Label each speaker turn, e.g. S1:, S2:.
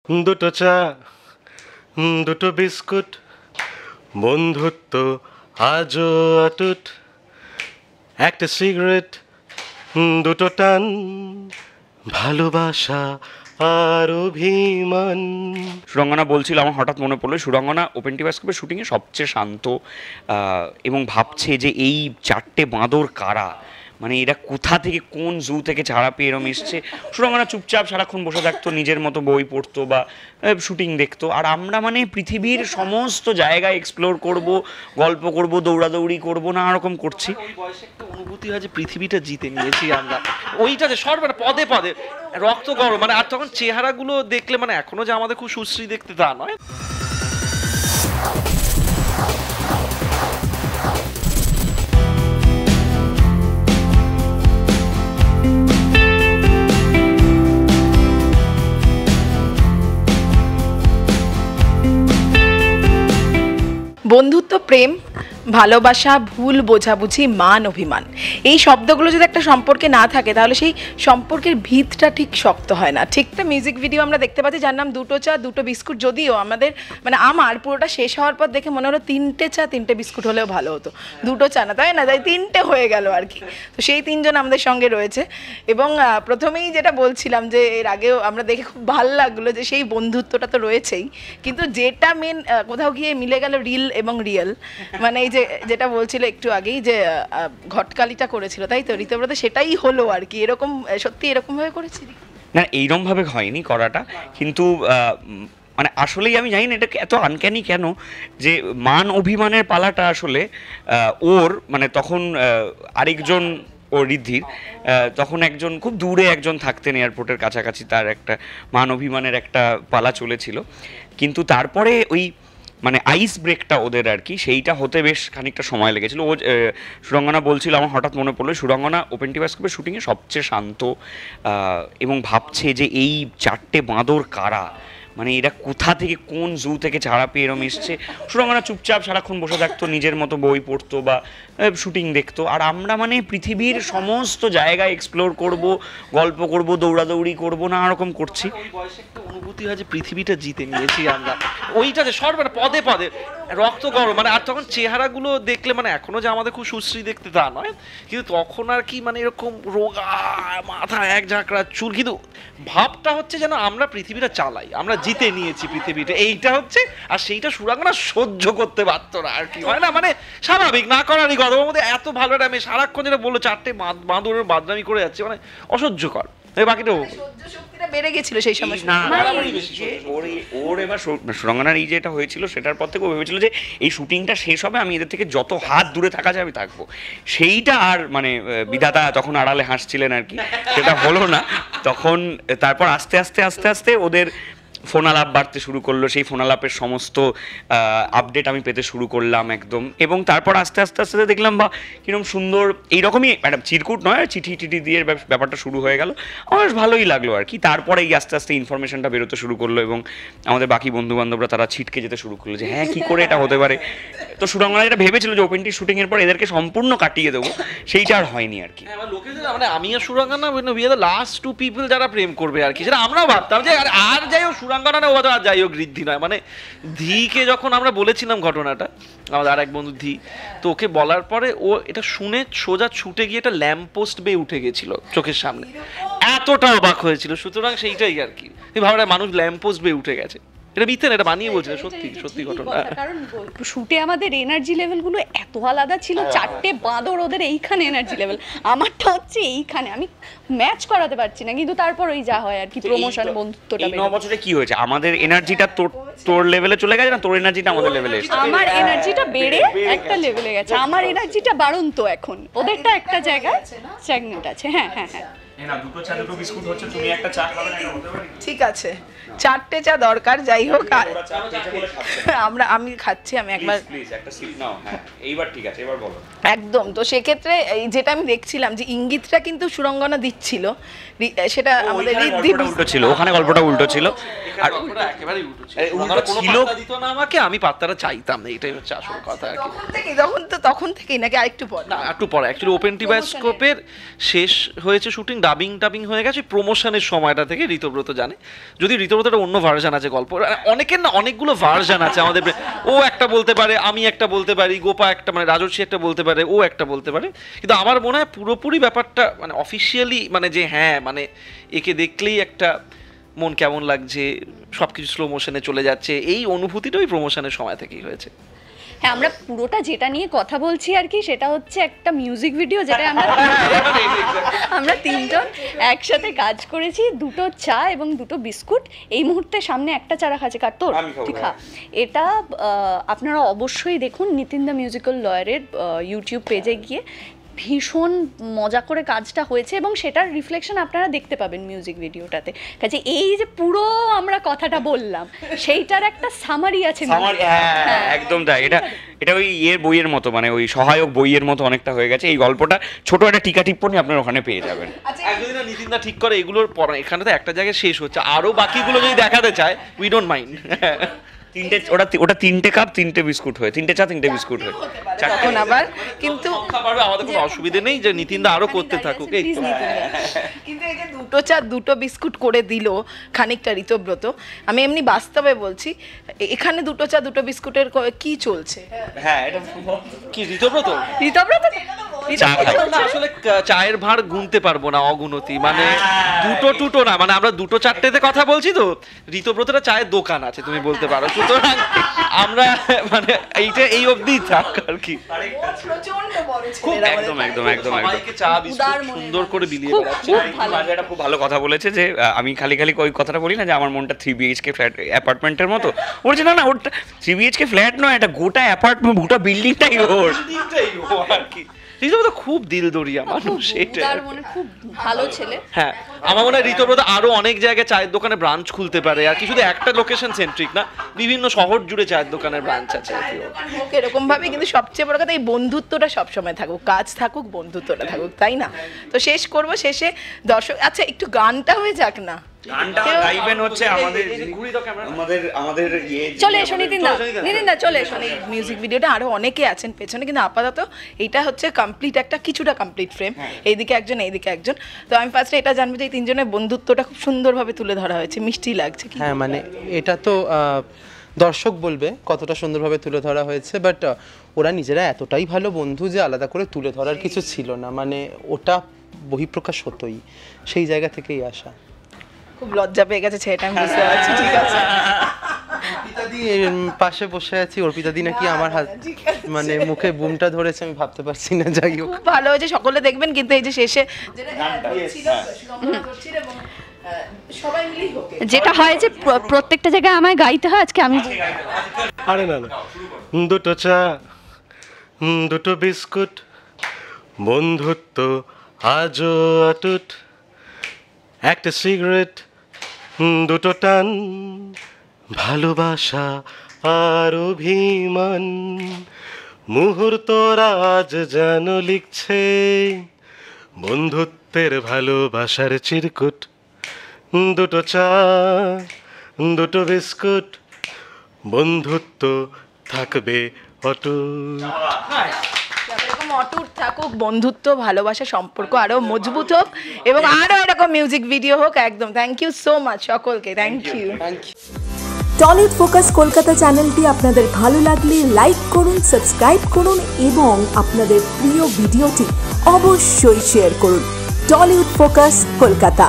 S1: দুটো চা, দুটো বিস্কুট, বন্ধুত্ব আজও অটুট, একটা সিগারেট, দুটো টান, ভালোবাসা আর অভিমান।
S2: সুরঙ্গনা বলছিল, আমার হঠাৎ মনে পড়লো সুরঙ্গনা ওপেন টি বাস্কেটের শুটিংয়ে সবচেয়ে শান্ত এবং ভাবছে যে এই চারটে বাঁদর কারা, মানে এরা কোথা থেকে কোন জু থেকে ছাড়া পেয়ে এরম এসছে। সুরঙ্গনা চুপচাপ সারাক্ষণ বসে থাকতো, নিজের মতো বই পড়তো বা শুটিং দেখতো, আর আমরা মানে পৃথিবীর সমস্ত জায়গায় এক্সপ্লোর করব, গল্প করব, দৌড়াদৌড়ি করব, নানা রকম করছি।
S3: বয়সে একটা অনুভূতি হয় যে পৃথিবীটা জিতে নিয়েছি আমরা, ওইটা যে সর্বদা পদে পদে রক্ত গরম, মানে আর তখন চেহারাগুলো দেখলে মানে এখনো যে আমাদের খুব সুশ্রী দেখতে তা নয়।
S4: বন্ধুত্ব, প্রেম, ভালোবাসা, ভুল বোঝাবুঝি, মান, অভিমান, এই শব্দগুলো যদি একটা সম্পর্কে না থাকে তাহলে সেই সম্পর্কের ভিতটা ঠিক শক্ত হয় না। ঠিক একটা মিউজিক ভিডিও আমরা দেখতে পাচ্ছি যার নাম দুটো চা দুটো বিস্কুট, যদিও আমাদের মানে আমার পুরোটা শেষ হওয়ার পর দেখে মনে হলো তিনটে চা তিনটে বিস্কুট হলেও ভালো হতো, দুটো চা না, তাই না, তাই তিনটে হয়ে গেল আর কি। তো সেই তিনজন আমাদের সঙ্গে রয়েছে এবং প্রথমেই যেটা বলছিলাম যে এর আগেও আমরা দেখে খুব ভালো লাগলো যে সেই বন্ধুত্বটা তো রয়েছেই, কিন্তু যেটা মেন কোথাও গিয়ে মিলে গেল রিল এবং রিয়েল, মানে এই যে যেটা বলছিল একটু আগেই যে ঘটকালিটা করেছিল, তাই তো ঋতব্রত, সেটাই হলো আর কি। এরকম সত্যি এরকম ভাবে করেছি
S2: না, এইরকম ভাবে হয়নি করাটা, কিন্তু মানে আসলেই আমি জানি না এটা এত আনক্যানি কেন, যে মান অভিমানের পালাটা আসলে ওর মানে তখন আরেকজন ও ঋদ্ধির তখন একজন খুব দূরে একজন থাকতেন এয়ারপোর্টের কাছাকাছি, তার একটা মান অভিমানের একটা পালা চলেছিল, কিন্তু তারপরে ওই মানে আইস ব্রেকটা ওদের আর কি, সেইটা হতে বেশ খানিকটা সময় লেগেছিল। ও সুরঙ্গনা বলছিল, আমার হঠাৎ মনে পড়লো সুরঙ্গনা ওপেন টি বাস্কেটের শুটিংয়ে সবচেয়ে শান্ত এবং ভাবছে যে এই চারটে বাঁদর কারা, মানে এরা কোথা থেকে কোন জু থেকে ছাড়া পেয়ে এরম এসছে। সুরঙ্গনা চুপচাপ সারাক্ষণ বসে থাকতো, নিজের মতো বই পড়তো বা শুটিং দেখতো, আর আমরা মানে পৃথিবীর সমস্ত জায়গায় এক্সপ্লোর করব, গল্প করব, দৌড়াদৌড়ি করব, নানা রকম করছি।
S3: বয়সে একটা অনুভূতি হয় যে পৃথিবীটা জিতে নিয়েছি আমরা, ওইটা যে সর্বদা পদে পদে রক্ত গরম, মানে আর তখন চেহারাগুলো দেখলে মানে এখনো যে আমাদের খুব সুশ্রী দেখতে তা নয়, কিন্তু তখন আর কি মানে এরকম রোগা মাথা, এক ঝাঁকড়া চুল, কিন্তু ভাবটা হচ্ছে যেন আমরা পৃথিবীটা চালাই, আমরা জিতে নিয়েছি পৃথিবীটা, এইটা হচ্ছে। আর সেইটা সুরাঙ্গনা সহ্য করতে পারতো না আর কি, হয় না, মানে স্বাভাবিক না করারই কথা। ওর মধ্যে এত ভালো একটা মেয়ে সারাক্ষণ যেটা বললো চারটে বাঁদরের বাদনামি করে যাচ্ছে, মানে অসহ্যকর। বাকিটা
S4: বেড়ে গেছিল সেই সময়।
S2: ওর এবার সুরঙ্গনার এই যেটা হয়েছিল সেটার পর থেকে ও ভেবেছিল যে এই শুটিংটা শেষ হবে, আমি এদের থেকে যত হাত দূরে থাকা যায় আমি থাকবো, সেইটা আর মানে বিধাতা তখন আড়ালে হাসছিলেন আর কি, সেটা হলো না তখন। তারপর আস্তে আস্তে আস্তে আস্তে ওদের ফোন আলাপ বাড়তে শুরু করলো, সেই ফোন আলাপের সমস্ত আপডেট আমি পেতে শুরু করলাম একদম, এবং তারপর আস্তে আস্তে আস্তে দেখলাম বা কিরকম সুন্দর এইরকমই একটা চিরকুট নয়, চিঠি টিঠি দিয়ে ব্যাপারটা শুরু হয়ে গেল, আমার বেশ ভালোই লাগলো আর কি। তারপরে এই আস্তে আস্তে ইনফরমেশনটা বেরোতে শুরু করলো এবং আমাদের বাকি বন্ধু বান্ধবরা তারা ছিটকে যেতে শুরু করলো যে হ্যাঁ কী করে এটা হতে পারে। তো সুরঙ্গনা যেটা ভেবেছিল যে ওপেন টি শুটিংয়ের পর এদেরকে সম্পূর্ণ কাটিয়ে দেবো, সেইটা আর হয়নি আর কি।
S3: মানে আমি আর Surangana we are the last two people যারা প্রেম করবে আর কি, সেটা আমরাও ভাবতাম যে আর যাই হোক সুরাঙ্গনা না, ও আর যাই হোক ঋদ্ধি নয়। মানে ধীকে যখন আমরা বলেছিলাম ঘটনাটা, আমাদের আর এক বন্ধু ধী, তো ওকে বলার পরে ও এটা শুনে সোজা ছুটে গিয়ে একটা ল্যাম্প পোস্ট বেয়ে উঠে গেছিল চোখের সামনে, এতটা অবাক হয়েছিল। সুতরাং সেইটাই আর কি, তুই ভাবনা মানুষ ল্যাম্প পোস্ট বেয়ে উঠে গেছে, এটা মিথ্যে না, এটা বানিয়ে বলছে, সত্যি সত্যি ঘটনা।
S5: কারণ শুটে আমাদের এনার্জি লেভেলগুলো এত আলাদা ছিল, চারটে বাঁদর ওদের এইখানে এনার্জি লেভেল, আমারটা হচ্ছে এইখানে, আমি ম্যাচ করাতে পারছি না, কিন্তু তারপর ওই যা হয় আর কি, প্রমোশন বন্ধুত্বটা।
S2: এই 9 বছরে কি হয়েছে, আমাদের এনার্জিটা তোর লেভেলে চলে গেছে না, তোর এনার্জিটা আমাদের লেভেলে এসেছে,
S5: আমার এনার্জিটা বেড়ে একটা লেভেলে গেছে, আমার এনার্জিটা বাড়ন্ত এখন, ওদেরটা একটা জায়গায় স্ট্যাগনেন্ট আছে। হ্যাঁ হ্যাঁ হ্যাঁ,
S2: দুটো চা দুটো বিস্কুট হচ্ছে, তুমি একটা চা খাবে না, এটা হতে পারে?
S4: ঠিক আছে, চারটে চা দরকার, যাই হোক আমি খাচ্ছি, আমি একবার
S2: প্লিজ একটা সিপ নাও। হ্যাঁ এইবার ঠিক আছে, এবার বলো।
S4: একদম। তো সেক্ষেত্রে এই যেটা আমি দেখছিলাম যে ইঙ্গিতটা কিন্তু সুরঙ্গনা দিচ্ছিল, সেটা আমাদের ঋদ্ধি
S2: উল্টো ছিল, ওখানে গল্পটা উল্টো ছিল, আর
S3: একেবারেই উল্টো ছিল, দিত না আমাকে, আমি পাত্তাটা চাইতাম না, এটাই হচ্ছে আসল কথা আর কি।
S4: তখন থেকেই নাকি আরেকটু পর?
S3: না একটু পরে, অ্যাকচুয়ালি ওপেন টি বাস্কোপের শেষ হয়েছে শুটিং, ডাবিং টাবিং হয়ে গেছে প্রমোশনের সময়টা থেকে, ঋতব্রত জানে। যদি ঋতব্রতটা অন্য ভার্সন আছে গল্প, অনেকের না অনেকগুলো ভার্সন আছে আমাদের, ও একটা বলতে পারে, আমি একটা বলতে পারি, গোপা একটা মানে রাজর্ষি একটা বলতে পারে, ও একটা বলতে পারে, কিন্তু আমার মনে হয় পুরোপুরি ব্যাপারটা মানে অফিসিয়ালি মানে যে হ্যাঁ মানে একে দেখলেই একটা মন কেমন লাগছে, সবকিছু স্লো মোশনে চলে যাচ্ছে, এই অনুভূতিটা ওই প্রমোশনের সময় থেকেই হয়েছে।
S5: হ্যাঁ, আমরা পুরোটা যেটা নিয়ে কথা বলছি আর কি, সেটা হচ্ছে একটা মিউজিক ভিডিও, যেটা আমরা তিনজন একসাথে কাজ করেছি। 2টো চা এবং 2টো বিস্কুট। এই মুহূর্তে সামনে একটা চা রাখা আছে, কাটতো তুই খা। এটা আপনারা অবশ্যই দেখুন নিতিন দা মিউজিক্যাল লয়ারের ইউটিউব পেজে গিয়ে। ভীষণ মজা করে কাজটা হয়েছে এবং সেটার রিফ্লেকশন আপনারা দেখতে পাবেন মিউজিক ভিডিওটাতে। কাজে এই যে পুরো আমরা কথাটা বললাম সেইটার একটা সামারি আছে।
S2: একদম তাই, এটা ওই বইয়ের মতো, মানে ওই সহায়ক বইয়ের মতো অনেকটা হয়ে গেছে। এই গল্পটা ছোট একটা টিকা টিপ্পনি আপনারা ওখানে পেয়ে যাবেন।
S3: যদি না নিতিন দা ঠিক করে এগুলোর পর, এখানে তো একটা জায়গায় শেষ হচ্ছে, আরো বাকিগুলো যদি দেখাতে চায় উই ডোন্ট মাইন্ড।
S2: ওটা 3টে কাপ 3টে বিস্কুট হয়, 3টে চা 3টে বিস্কুট হয়।
S4: এখন আবার কিন্তু
S3: আমাদের কোনো অসুবিধা নেই যে নিতিন দা আরো করতে থাকুক। এই
S4: কিন্তু এই যে 2টো চা 2টো বিস্কুট করে দিল খানিকটা ঋতব্রত, আমি এমনি বাস্তবে বলছি, এখানে 2টো চা 2টো বিস্কুটের কি চলছে?
S2: হ্যাঁ, এটা
S3: কি ঋতব্রত আসলে চায়ের ভার গুনতে পারবো না, অগুনতি, মানে দুটো না, মানে আমরা 2টো 4টেতে কথা বলছি তো, ঋতব্রতটা চায়ের দোকান আছে তুমি বলতে পারো, সুতরাং আমরা মানে এইটা এই অবধি থাক আর কি।
S2: একদম একদম একদম
S3: সবাইকে চা বিস্কুট সুন্দর করে বিলিয়ে বেড়াচ্ছে।
S2: এটা খুব ভালো কথা বলেছে যে আমি খালি ওই কথাটা বলি না যে আমার মনটা 3 BHK ফ্ল্যাট অ্যাপার্টমেন্টের মতো। বলছে না ওটা 3 BHK ফ্ল্যাট নয়, এটা গোটা অ্যাপার্টমেন্ট, গোটা বিল্ডিংটাই ওর
S3: আর কি। ঋতব্রত খুব দিলদরিয়া মানুষ, এটা
S5: তার মনে খুব ভালো ছেলে।
S3: হ্যাঁ, আমার মনে হয় ঋতব্রত আরো অনেক জায়গায় চায়ের দোকানে ব্রাঞ্চ খুলতে পারে, আর কি শুধু একটা লোকেশন সেন্ট্রিক না, বিভিন্ন শহর জুড়ে চায়ের দোকানের ব্রাঞ্চ আছে
S4: এরকম ভাবে। কিন্তু সবচেয়ে বড় কথা এই বন্ধুত্বটা সবসময় থাকুক, কাজ থাকুক বন্ধুত্বটা থাকুক, তাই না? তো শেষ করব, শেষে দর্শক আচ্ছা একটু গানটা হয়ে যাক না,
S2: গানটা গাইবেন হচ্ছে আমাদের
S5: চলে এসো নিতিন দা চলে এসো।
S4: মিউজিক ভিডিওটা আরো অনেকে আছেন পেছনে, কিন্তু আপাতত এটা হচ্ছে কমপ্লিট একটা কিছুটা কমপ্লিট ফ্রেম, এইদিকে একজন এইদিকে একজন। তো আমি ফার্স্টে এটা জানবো যে এই তিনজনের বন্ধুত্বটা খুব সুন্দরভাবে তুলে ধরা হয়েছে, মিষ্টি লাগছে।
S6: হ্যাঁ মানে এটা তো দর্শক বলবে কতটা সুন্দরভাবে তুলে ধরা হয়েছে, বাট ওরা নিজেরা এতটাই ভালো বন্ধু যে আলাদা করে তুলে ধরার কিছু ছিল না, মানে ওটা বহিঃপ্রকাশ হতোই, সেই জায়গা থেকেই আসা।
S4: খুব লজ্জা পেয়ে গেছে ছেলেটা, আমি বুঝতে পারছি। ঠিক আছে,
S6: অর্পিতাদি পাশে বসে আছি, অর্পিতাদি নাকি আমার হাত মানে মুখে বুমটা ধরেছে, আমি ভাবতে পারছি না। যাই হোক,
S4: খুব ভালো হয়েছে, সকলে দেখবেন। কিন্তু এই যে শেষে
S5: যেটা হয় যে প্রত্যেকটা জায়গায় আমায় গাইতে হয়, আজকে আমি
S1: আরে না 2টো চা 2টো বিস্কুট, বন্ধুত্ব আজও অটুট, একটা সিগারেট 2টো টান, ভালোবাসা আর অভিমান, মুহূর্তরা আজ যেন লিখছে বন্ধুত্বের ভালোবাসার চিরকুট। 2টো চা 2টো বিস্কুট, বন্ধুত্ব থাকবে অটুট।
S4: এরকম অটুট থাকুক বন্ধুত্ব, ভালোবাসা, সম্পর্ক আরো মজবুত হোক এবং আরো এরকম মিউজিক ভিডিও হোক। একদম থ্যাংক ইউ সো মাচ সকলকে, thank you.
S7: Tollywood focus Kolkata চ্যানেলটি আপনাদের ভালো লাগলে লাইক করুন, সাবস্ক্রাইব করুন এবং আপনাদের প্রিয় ভিডিওটি অবশ্যই শেয়ার করুন। Tollywood focus Kolkata.